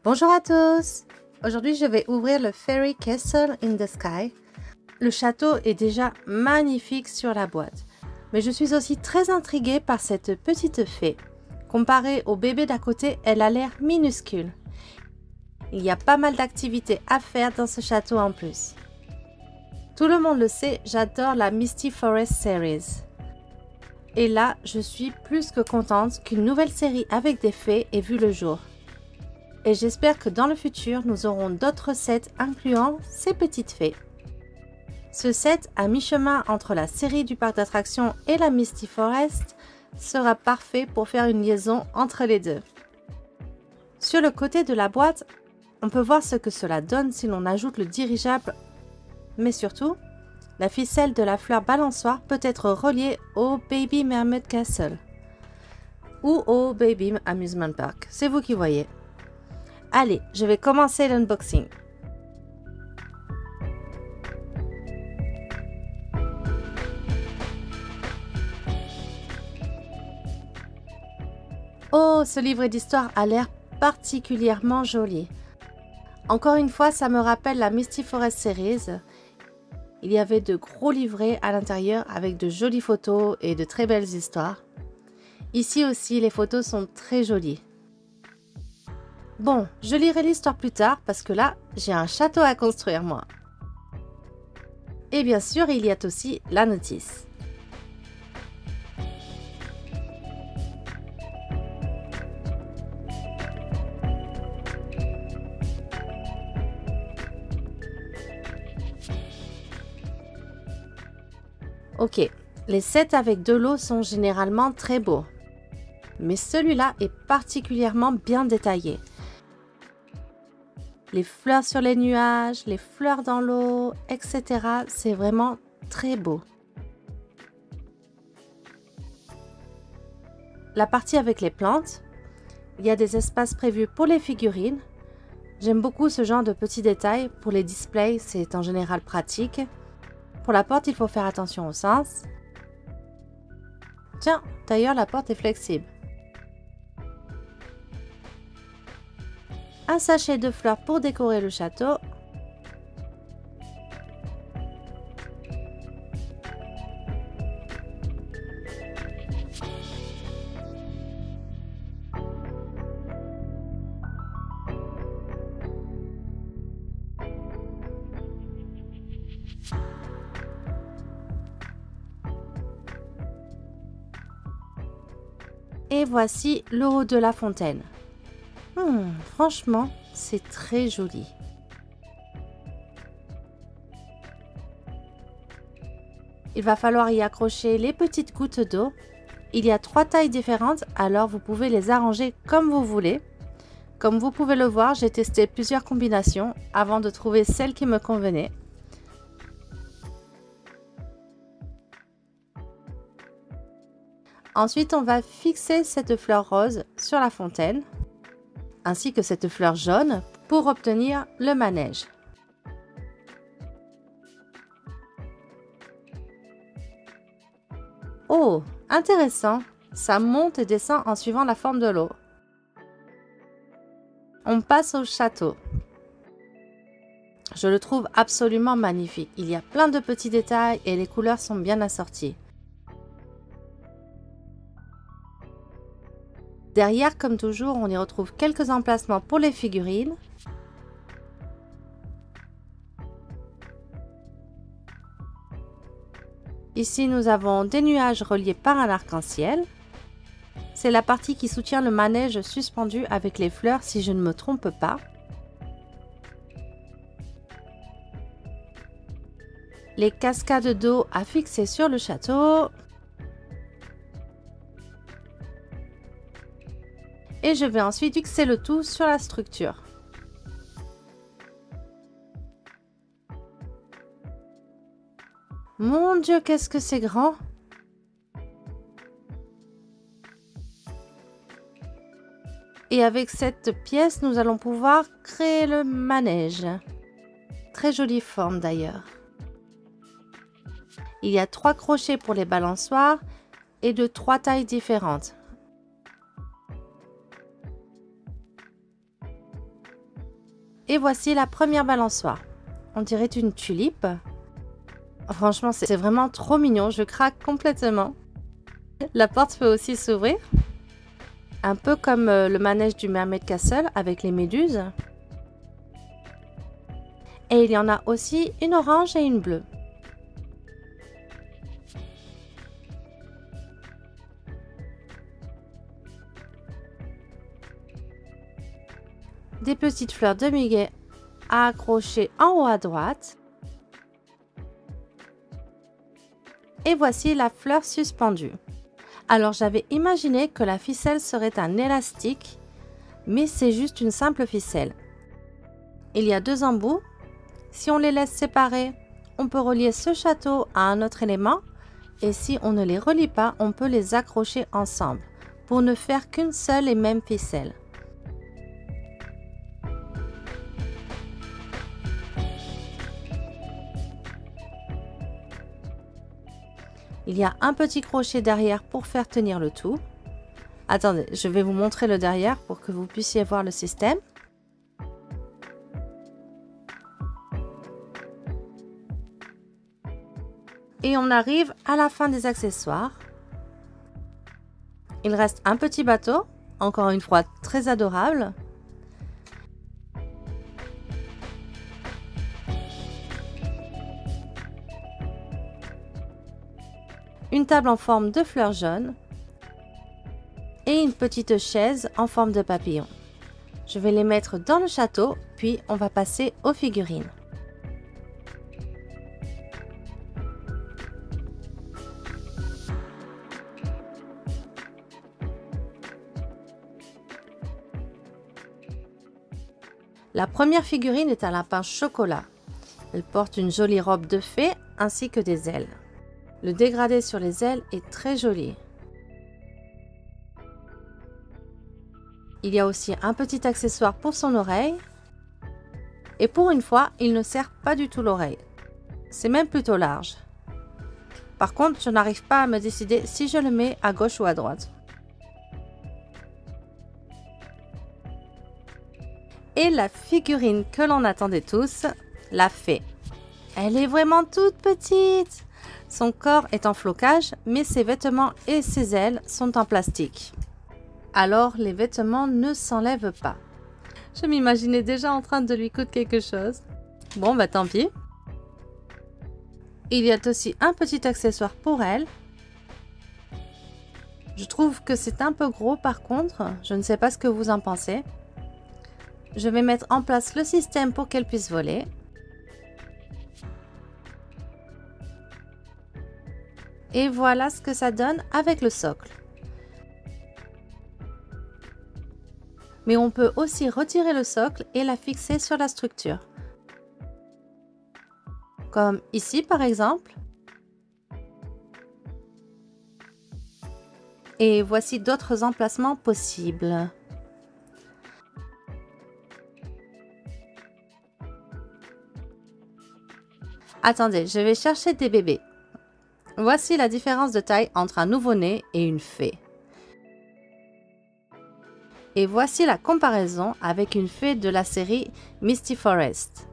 Bonjour à tous! Aujourd'hui, je vais ouvrir le Fairy Castle in the Sky. Le château est déjà magnifique sur la boîte, mais je suis aussi très intriguée par cette petite fée. Comparée au bébé d'à côté, elle a l'air minuscule. Il y a pas mal d'activités à faire dans ce château en plus. Tout le monde le sait, j'adore la Misty Forest Series. Et là, je suis plus que contente qu'une nouvelle série avec des fées ait vu le jour. Et j'espère que dans le futur, nous aurons d'autres sets incluant ces petites fées. Ce set, à mi-chemin entre la série du parc d'attractions et la Misty Forest, sera parfait pour faire une liaison entre les deux. Sur le côté de la boîte, on peut voir ce que cela donne si l'on ajoute le dirigeable, mais surtout, la ficelle de la fleur balançoire peut être reliée au Baby Mermaid Castle ou au Baby Amusement Park, c'est vous qui voyez. Allez, je vais commencer l'unboxing. Oh, ce livret d'histoire a l'air particulièrement joli. Encore une fois, ça me rappelle la Misty Forest Series. Il y avait de gros livrets à l'intérieur avec de jolies photos et de très belles histoires. Ici aussi, les photos sont très jolies. Bon, je lirai l'histoire plus tard parce que là, j'ai un château à construire moi. Et bien sûr, il y a aussi la notice. Ok, les sets avec de l'eau sont généralement très beaux. Mais celui-là est particulièrement bien détaillé. Les fleurs sur les nuages, les fleurs dans l'eau, etc. C'est vraiment très beau. La partie avec les plantes, il y a des espaces prévus pour les figurines. J'aime beaucoup ce genre de petits détails. Pour les displays, c'est en général pratique. Pour la porte, il faut faire attention au sens. Tiens, d'ailleurs, la porte est flexible. Un sachet de fleurs pour décorer le château. Et voici le haut de la fontaine. Franchement, c'est très joli. Il va falloir y accrocher les petites gouttes d'eau. Il y a 3 tailles différentes, alors vous pouvez les arranger comme vous voulez. Comme vous pouvez le voir, j'ai testé plusieurs combinaisons avant de trouver celle qui me convenait. Ensuite, on va fixer cette fleur rose sur la fontaine, ainsi que cette fleur jaune pour obtenir le manège. Oh, intéressant! Ça monte et descend en suivant la forme de l'eau. On passe au château. Je le trouve absolument magnifique. Il y a plein de petits détails et les couleurs sont bien assorties. Derrière, comme toujours, on y retrouve quelques emplacements pour les figurines. Ici, nous avons des nuages reliés par un arc-en-ciel. C'est la partie qui soutient le manège suspendu avec les fleurs, si je ne me trompe pas. Les cascades d'eau à fixer sur le château. Et je vais ensuite fixer le tout sur la structure. Mon Dieu, qu'est-ce que c'est grand! Et avec cette pièce, nous allons pouvoir créer le manège. Très jolie forme d'ailleurs. Il y a 3 crochets pour les balançoires et de 3 tailles différentes. Et voici la première balançoire. On dirait une tulipe. Franchement, c'est vraiment trop mignon. Je craque complètement. La porte peut aussi s'ouvrir. Un peu comme le manège du Mermaid Castle avec les méduses. Et il y en a aussi une orange et une bleue. Des petites fleurs de muguet à accrocher en haut à droite. Et voici la fleur suspendue. Alors j'avais imaginé que la ficelle serait un élastique, mais c'est juste une simple ficelle. Il y a 2 embouts. Si on les laisse séparer, on peut relier ce château à un autre élément. Et si on ne les relie pas, on peut les accrocher ensemble pour ne faire qu'une seule et même ficelle. Il y a un petit crochet derrière pour faire tenir le tout. Attendez, je vais vous montrer le derrière pour que vous puissiez voir le système. Et on arrive à la fin des accessoires. Il reste un petit bateau, encore une fois très adorable. Une table en forme de fleurs jaunes et une petite chaise en forme de papillon. Je vais les mettre dans le château, puis on va passer aux figurines. La première figurine est un lapin chocolat. Elle porte une jolie robe de fée ainsi que des ailes. Le dégradé sur les ailes est très joli. Il y a aussi un petit accessoire pour son oreille. Et pour une fois, il ne serre pas du tout l'oreille. C'est même plutôt large. Par contre, je n'arrive pas à me décider si je le mets à gauche ou à droite. Et la figurine que l'on attendait tous, la fée. Elle est vraiment toute petite. Son corps est en flocage, mais ses vêtements et ses ailes sont en plastique. Alors, les vêtements ne s'enlèvent pas. Je m'imaginais déjà en train de lui coudre quelque chose. Bon, bah tant pis. Il y a aussi un petit accessoire pour elle. Je trouve que c'est un peu gros par contre. Je ne sais pas ce que vous en pensez. Je vais mettre en place le système pour qu'elle puisse voler. Et voilà ce que ça donne avec le socle. Mais on peut aussi retirer le socle et la fixer sur la structure. Comme ici par exemple. Et voici d'autres emplacements possibles. Attendez, je vais chercher des bébés. Voici la différence de taille entre un nouveau-né et une fée. Et voici la comparaison avec une fée de la série Misty Forest.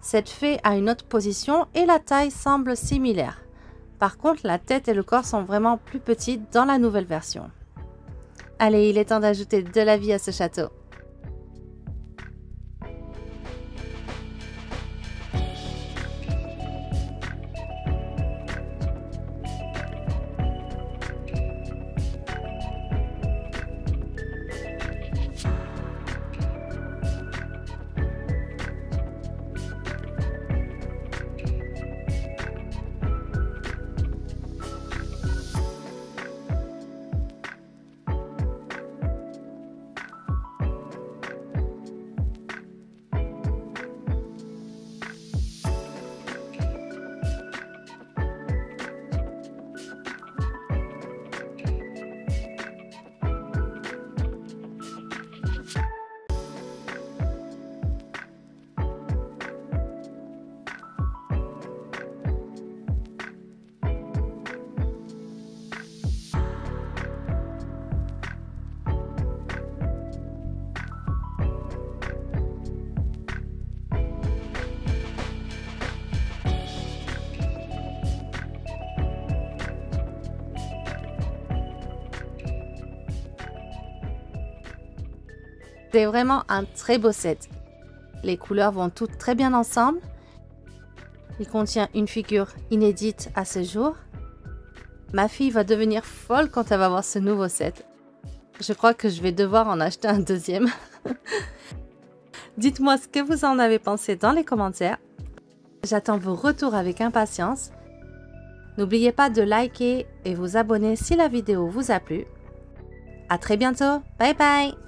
Cette fée a une autre position et la taille semble similaire. Par contre, la tête et le corps sont vraiment plus petits dans la nouvelle version. Allez, il est temps d'ajouter de la vie à ce château. C'était vraiment un très beau set. Les couleurs vont toutes très bien ensemble. Il contient une figure inédite à ce jour. Ma fille va devenir folle quand elle va voir ce nouveau set. Je crois que je vais devoir en acheter un deuxième. Dites-moi ce que vous en avez pensé dans les commentaires. J'attends vos retours avec impatience. N'oubliez pas de liker et vous abonner si la vidéo vous a plu. À très bientôt. Bye bye!